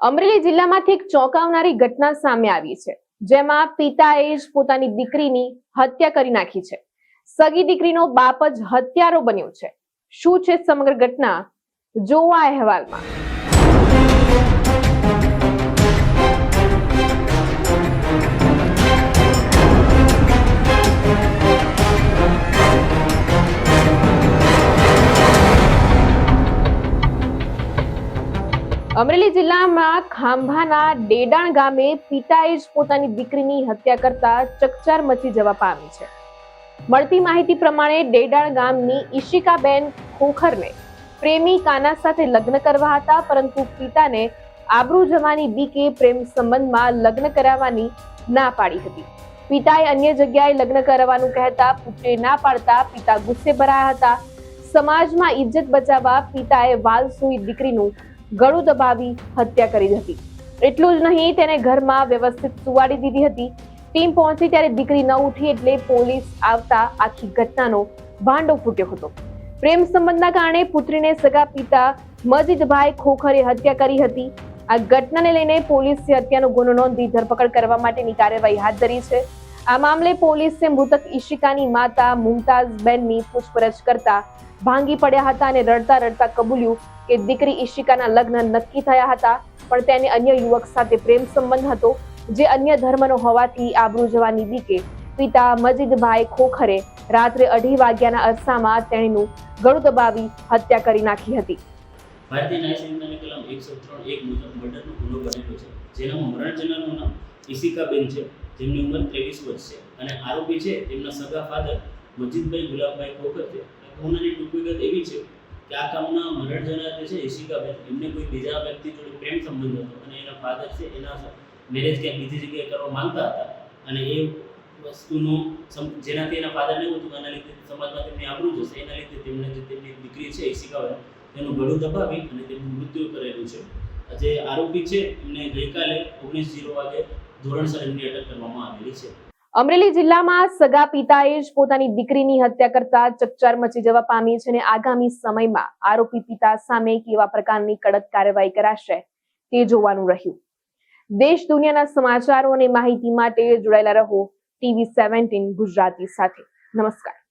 અમરેલી જિલ્લામાંથી એક ચોંકાવનારી ઘટના સામે આવી છે, જેમાં પિતાએ જ પોતાની દીકરીની હત્યા કરી નાખી છે. સગી દીકરીનો બાપ જ હત્યારો બન્યો છે. શું છે સમગ્ર ઘટના, જોવો આ અહેવાલમાં. અમરેલી જિલ્લામાં ખાંભાના ડેડાણ ગામે પિતાએ જ પોતાની દીકરીની હત્યા કરતા ચકચાર મચી જવા પામી છે. મળતી માહિતી પ્રમાણે ડેડાણ ગામની ઈશિકાબેન ખોખરને પ્રેમી કાના સાથે લગ્ન કરવા હતા, પરંતુ પિતાને આબરૂ જવાની બીકે પ્રેમ સંબંધમાં લગ્ન કરાવવાની ના પાડી હતી. પિતાએ અન્ય જગ્યાએ લગ્ન કરવાનું કહેતા પુત્રે ના પાડતા પિતા ગુસ્સે ભરાયા હતા. સમાજમાં ઇજ્જત બચાવવા પિતાએ વાલસુઈ દીકરીનું ગળું દબાવી હત્યા કરી હતી. એટલું જ નહીં, તેને ઘરમાં વ્યવસ્થિત સુવાડી દીધી હતી. ટીમ પહોંચી ત્યારે દીકરી ન ઉઠી એટલે પોલીસ આવતા આખી ઘટનાનો ભાંડો ફૂટ્યો હતો. પ્રેમ સંબંધના કારણે પુત્રીને સગા પિતા મજીદભાઈ ખોખરે હત્યા કરી હતી. આ ઘટનાને લઈને પોલીસે હત્યાનો ગુનો નોંધી ધરપકડ કરવા માટેની કાર્યવાહી હાથ ધરી છે. આ મામલે પોલીસે મૃતક ઈશિકાની માતા મુમતાઝબેનની પૂછપરછ કરતા ભાંગી પડ્યા હતા અને રડતા રડતા કબૂલ્યું કે દીકરી ઈશિકાના લગ્ન નક્કી થયા હતા, પણ તેને અન્ય યુવક સાથે પ્રેમ સંબંધ હતો, જે અન્ય ધર્મનો હોવાથી આબરૂ જવાની બીકે પિતા મજીદભાઈ ખોખરે રાત્રે 2:30 વાગ્યાના અરસામાં તેણીનું ગળું દબાવી હત્યા કરી નાખી હતી. ભારતીય ન્યાય સંહિતાની કલમ 103(1) મુજબ મર્ડરનો ગુનો બનેલો છે, જેનામાં મરણ જનારનું નામ ઈશિકાબેન છે, જેમની ઉંમર 23 વર્ષ છે, અને આરોપી છે તેમના સગા ફાધર મજીદભાઈ ગુલાબભાઈ ખોખર છે. ગુનાની ટૂંક વિગત એવી છે કે આ કામના મરણ જનાર છે ઈશિકાબેન, એમને કોઈ બીજા વ્યક્તિ જોડે પ્રેમ સંબંધ હતો અને એના ફાધર છે એના મેરેજ ક્યાંક બીજી જગ્યાએ કરવા માંગતા હતા, અને એ વસ્તુનું જેનાથી એના ફાધર નહીં હતું, એના લીધે સમાજમાં તેમની આબરૂ જશે, એના લીધે તેમણે જે તેમની દીકરી છે ઈશિકાબેન તેનું ગળું દબાવી અને તેમનું મૃત્યુ કરેલું છે. જે આરોપી છે એમને ગઈકાલે 19:00 વાગે ધોરણસર એમની અટક કરવામાં આવેલી છે. અમરેલી જિલ્લામાં સગા પિતાએ જ પોતાની દીકરીની હત્યા કરતા ચકચાર મચી જવા પામી છે અને આગામી સમયમાં આરોપી પિતા સામે કેવા પ્રકારની કડક કાર્યવાહી કરાશે તે જોવાનું રહ્યું. દેશ દુનિયાના સમાચારો અને માહિતી માટે જોડાયેલા રહો TV17 ગુજરાતી સાથે. નમસ્કાર.